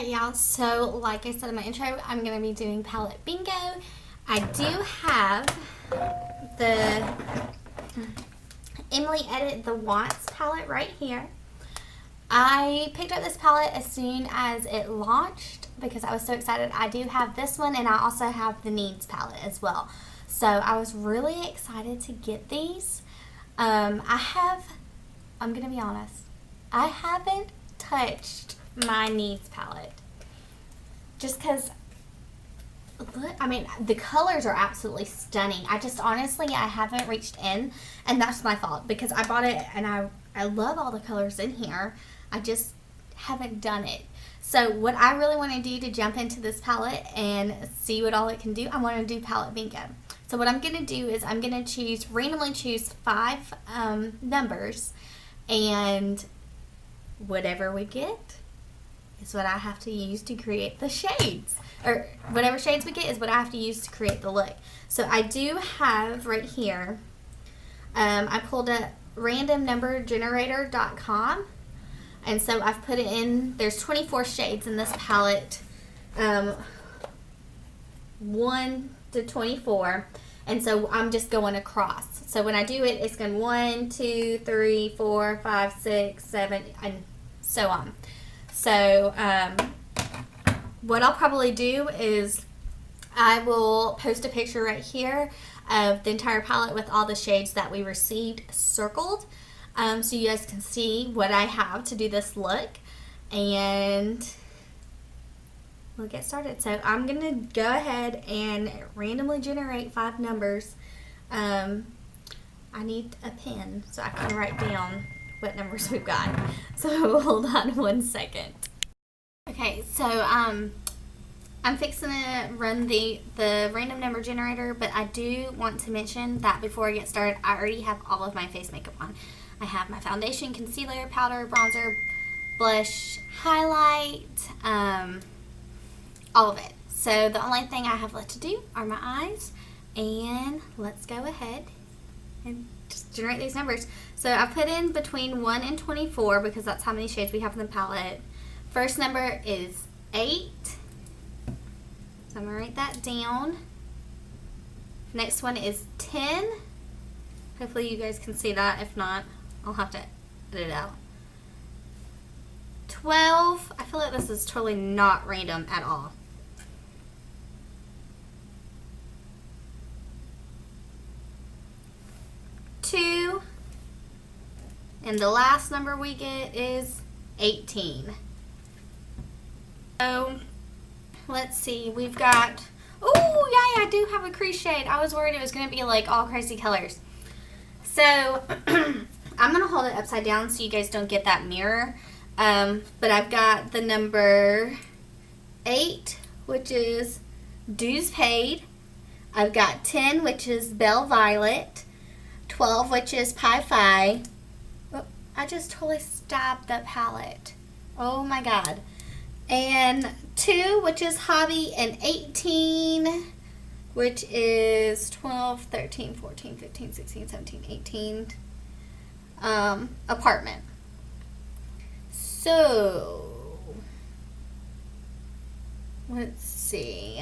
Alright y'all, so like I said in my intro, I'm going to be doing palette bingo. I do have the Emily Edit the Wants palette right here. I picked up this palette as soon as it launched because I was so excited. I do have this one and I also have the Needs palette as well. So I was really excited to get these. I'm going to be honest, I haven't touched my Needs palette just because I mean the colors are absolutely stunning. I haven't reached in, and that's my fault because I bought it and I love all the colors in here. I just haven't done it. So what I really want to do to jump into this palette and see what all it can do, I want to do palette bingo. So what I'm going to do is I'm going to randomly choose 5 numbers, and whatever we get is what I have to use to create the shades, or whatever shades we get is what I have to use to create the look. So I do have right here, I pulled up randomnumbergenerator.com, and so I've put it in. There's 24 shades in this palette, 1 to 24, and so I'm just going across. So when I do it, it's going 1, 2, 3, 4, 5, 6, 7, and so on. So what I'll probably do is I will post a picture right here of the entire palette with all the shades that we received circled, so you guys can see what I have to do this look, and we'll get started. So I'm going to go ahead and randomly generate 5 numbers. I need a pen so I can write down what numbers we've got. So hold on 1 second. Okay, so I'm fixing to run the random number generator, but I do want to mention that before I get started, I already have all of my face makeup on. I have my foundation, concealer, powder, bronzer, blush, highlight, all of it. So the only thing I have left to do are my eyes, and let's go ahead and just generate these numbers. So I put in between 1 and 24 because that's how many shades we have in the palette. First number is 8. So I'm going to write that down. Next one is 10. Hopefully you guys can see that. If not, I'll have to edit it out. 12. I feel like this is totally not random at all. 2, and the last number we get is 18. So let's see, we've got, oh yeah, I do have a crease shade. I was worried it was going to be like all crazy colors. So I'm going to hold it upside down so you guys don't get that mirror, but I've got the number 8, which is dues paid. I've got 10, which is Belle Violet. 12, which is Pie Fi. Oh, I just totally stabbed the palette. Oh my god. And 2, which is Hobby, and 18, which is 12, 13, 14, 15, 16, 17, 18, Apartment. So, let's see.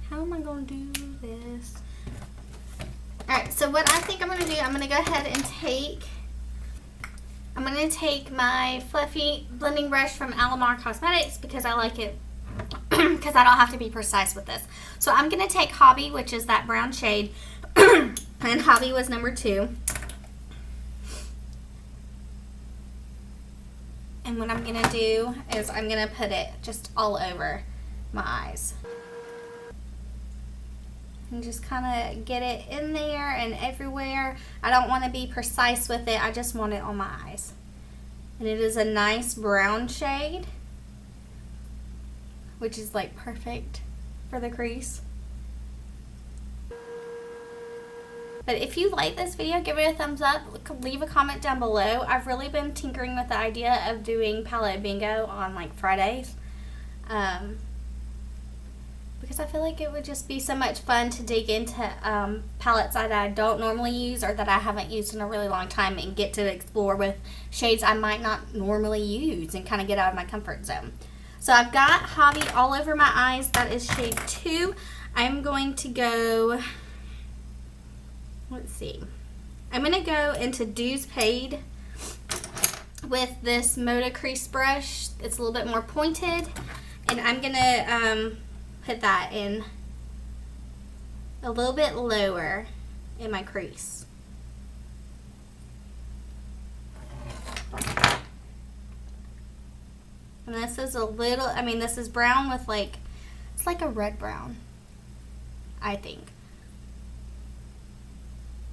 How am I going to do this? Alright, so what I think I'm going to do, I'm going to go ahead and take my fluffy blending brush from Alamar Cosmetics because I like it, because I don't have to be precise with this. So I'm going to take Hobby, which is that brown shade, and Hobby was number 2. And what I'm going to do is I'm going to put it just all over my eyes. And just kind of get it in there and everywhere. I don't want to be precise with it. I just want it on my eyes. And it is a nice brown shade, which is like perfect for the crease. But if you like this video, give it a thumbs up. Leave a comment down below. I've really been tinkering with the idea of doing palette bingo on like Fridays. because I feel like it would just be so much fun to dig into palettes that I don't normally use or that I haven't used in a really long time and get to explore with shades I might not normally use and kind of get out of my comfort zone. So I've got Hobby all over my eyes. That is shade 2. I'm going to go, let's see. I'm going to go into Dues Paid with this Moda crease brush. It's a little bit more pointed, and I'm going to put that in a little bit lower in my crease. And this is a little, I mean, this is brown with like, it's like a red brown, I think.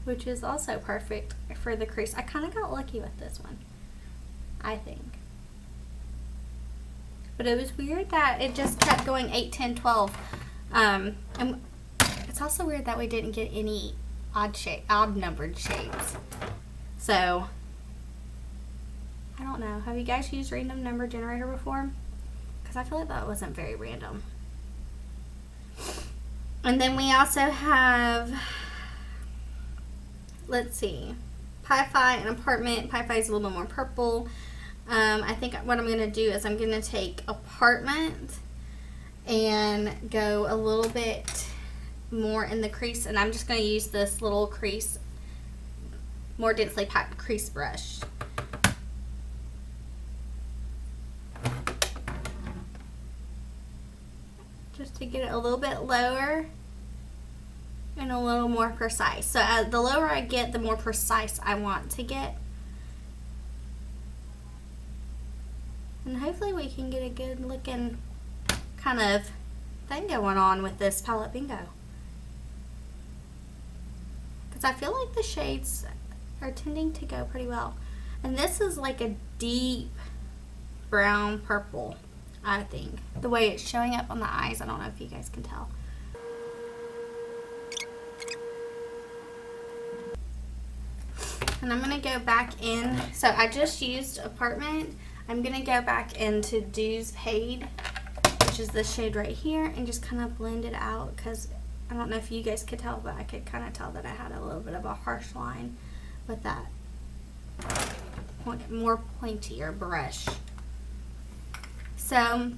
Which is also perfect for the crease. I kind of got lucky with this one, I think. But it was weird that it just kept going 8, 10, 12. And it's also weird that we didn't get any odd numbered shades. So, I don't know. Have you guys used random number generator before? Because I feel like that wasn't very random. And then we also have, let's see, Pi-Fi and Apartment. Pi-Fi is a little bit more purple. I think what I'm going to do is I'm going to take Apartment and go a little bit more in the crease, and I'm just going to use this little crease, more densely packed crease brush. Just to get it a little bit lower and a little more precise. So the lower I get, the more precise I want to get. And hopefully we can get a good looking kind of thing going on with this palette bingo. Because I feel like the shades are tending to go pretty well. And this is like a deep brown purple, I think. The way it's showing up on the eyes, I don't know if you guys can tell. And I'm going to go back in. So I just used Apartment. I'm going to go back into Dues Paid, which is this shade right here, and just kind of blend it out, because I don't know if you guys could tell, but I could kind of tell that I had a little bit of a harsh line with that more pointier brush. So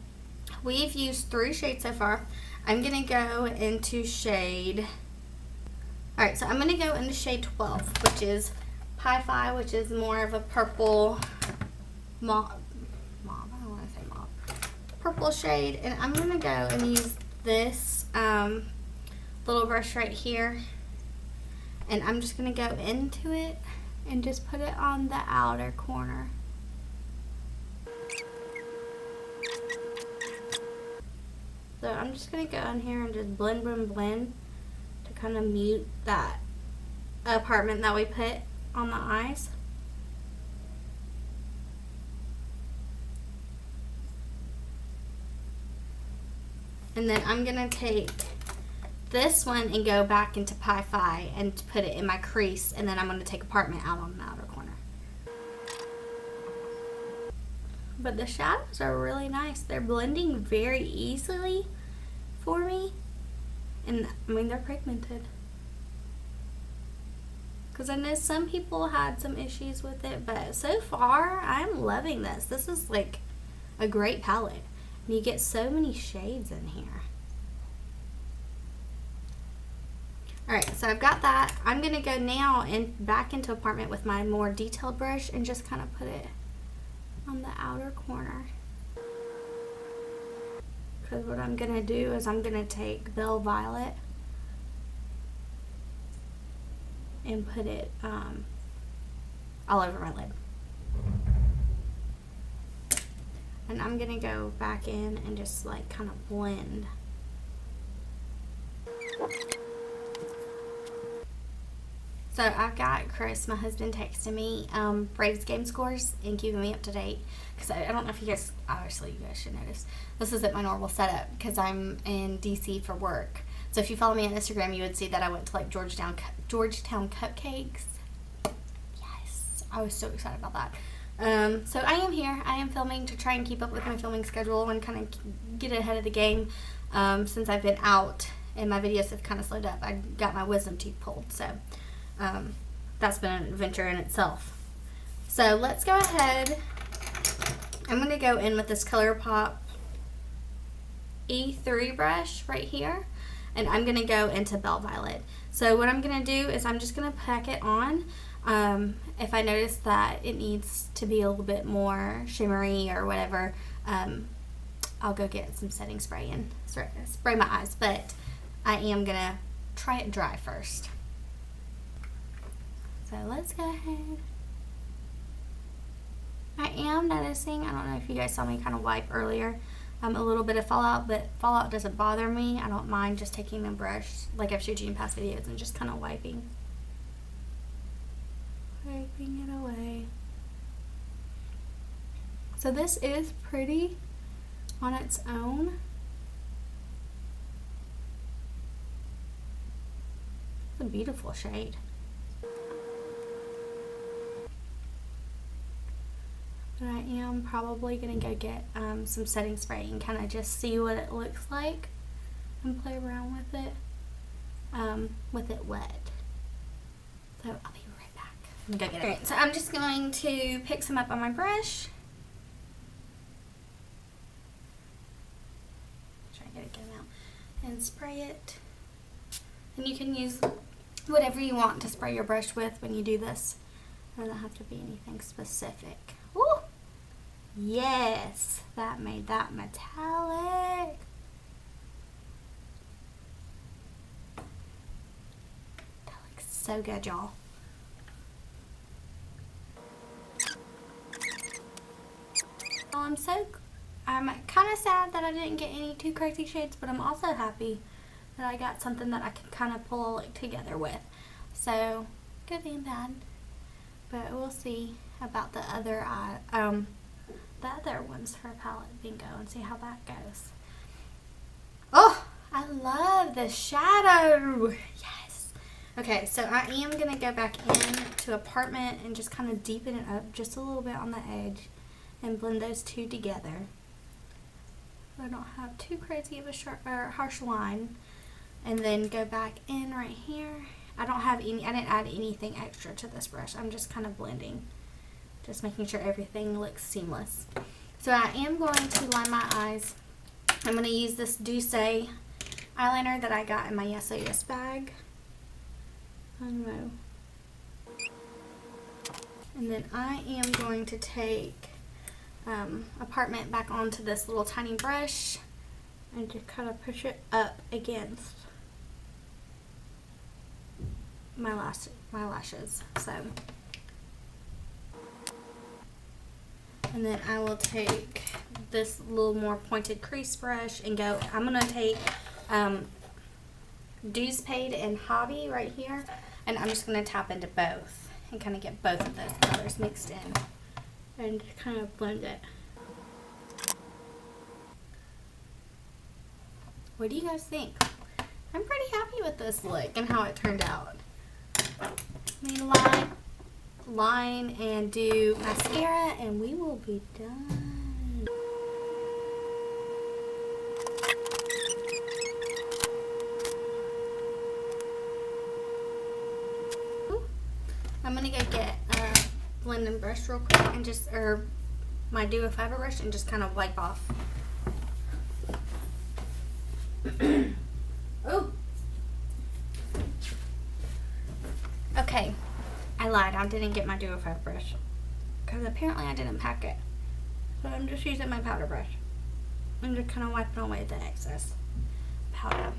we've used 3 shades so far. I'm going to go into shade, alright, so I'm going to go into shade 12, which is Pi-Fi, which is more of a purple mauve, I don't want to say mauve, purple shade. And I'm going to go and use this little brush right here, and I'm just going to go into it and just put it on the outer corner. So I'm just going to go in here and just blend, blend, blend to kind of mute that Apartment that we put on the eyes. And then I'm going to take this one and go back into Pi-Fi and put it in my crease, and then I'm going to take Apartment out on the outer corner. But the shadows are really nice. They're blending very easily for me. And I mean, they're pigmented. Because I know some people had some issues with it, but so far, I'm loving this. This is like a great palette. And you get so many shades in here. Alright, so I've got that. I'm going to go now and back into Apartment with my more detailed brush and just kind of put it on the outer corner. Because what I'm going to do is I'm going to take Belle Violet and put it all over my lid. And I'm going to go back in and just like kind of blend. So I've got Chris, my husband, texting me Braves game scores and keeping me up to date. Because I don't know if you guys, obviously you guys should notice, this isn't my normal setup because I'm in DC for work. So if you follow me on Instagram, you would see that I went to like Georgetown Cupcakes. Yes, I was so excited about that. So I am here. I am filming to try and keep up with my filming schedule and kind of get ahead of the game. Since I've been out and my videos have kind of slowed up. I got my wisdom teeth pulled, so that's been an adventure in itself. So let's go ahead. I'm going to go in with this ColourPop E3 brush right here, and I'm going to go into Bell Violet. So what I'm going to do is I'm just going to pack it on. If I notice that it needs to be a little bit more shimmery or whatever, I'll go get some setting spray and spray my eyes, but I am going to try it dry first. So let's go ahead. I am noticing, I don't know if you guys saw me kind of wipe earlier, a little bit of fallout, but fallout doesn't bother me. I don't mind just taking the brush, like I've showed you in past videos, and just kind of wiping it away. So this is pretty on its own. It's a beautiful shade. But I am probably going to go get some setting spray and kind of just see what it looks like and play around with it wet. So I'll be right back. I'm going to go get it. Alright, so I'm just going to pick some up on my brush. Try and get it out and spray it. And you can use whatever you want to spray your brush with when you do this. It doesn't have to be anything specific. Ooh! Yes! That made that metallic. That looks so good, y'all. I'm kind of sad that I didn't get any too crazy shades, but I'm also happy that I got something that I can kind of pull it together with. So, good and bad. But we'll see about the other ones for Palette Bingo and see how that goes. Oh, I love the shadow. Yes. Okay, so I am going to go back into Apartment and just kind of deepen it up just a little bit on the edge and blend those two together. So I don't have too crazy of a sharp or harsh line. And then go back in right here. I didn't add anything extra to this brush. I'm just kind of blending. Just making sure everything looks seamless. So I am going to line my eyes. I'm going to use this Douce eyeliner that I got in my Yes Oh Yes bag. I don't know. And then I am going to take Apartment back onto this little tiny brush and just kind of push it up against my lashes. So, and then I will take this little more pointed crease brush and go. I'm gonna take Douce Paid and Hobby right here, and I'm just gonna tap into both and kind of get both of those colors mixed in and just kind of blend it. What do you guys think? I'm pretty happy with this look and how it turned out. Let me line and do mascara and we will be done. I'm gonna go get a blending brush real quick and just, or my Duo Fiber brush, and just kind of wipe off. Oh. Okay, I lied. I didn't get my Duo 5 brush because apparently I didn't pack it. So I'm just using my powder brush. I'm just kind of wiping away the excess powder.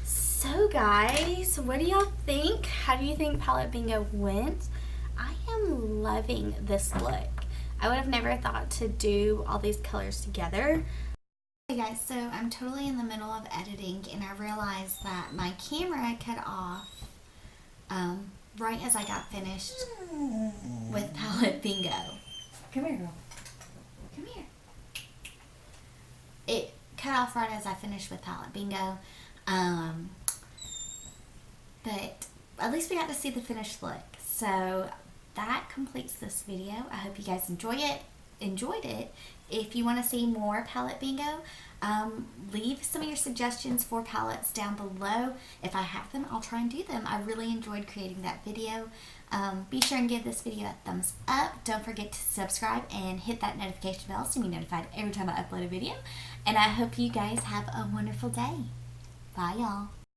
So guys, what do y'all think? How do you think Palette Bingo went? I am loving this look. I would have never thought to do all these colors together. Hey guys, so I'm totally in the middle of editing and I realized that my camera cut off right as I got finished with Palette Bingo. Come here, girl. Come here. It cut off right as I finished with Palette Bingo. But at least we got to see the finished look. So that completes this video. I hope you guys enjoyed it. If you want to see more palette bingo, leave some of your suggestions for palettes down below. If I have them, I'll try and do them. I really enjoyed creating that video. Be sure and give this video a thumbs up. Don't forget to subscribe and hit that notification bell so you'll be notified every time I upload a video. And I hope you guys have a wonderful day. Bye, y'all.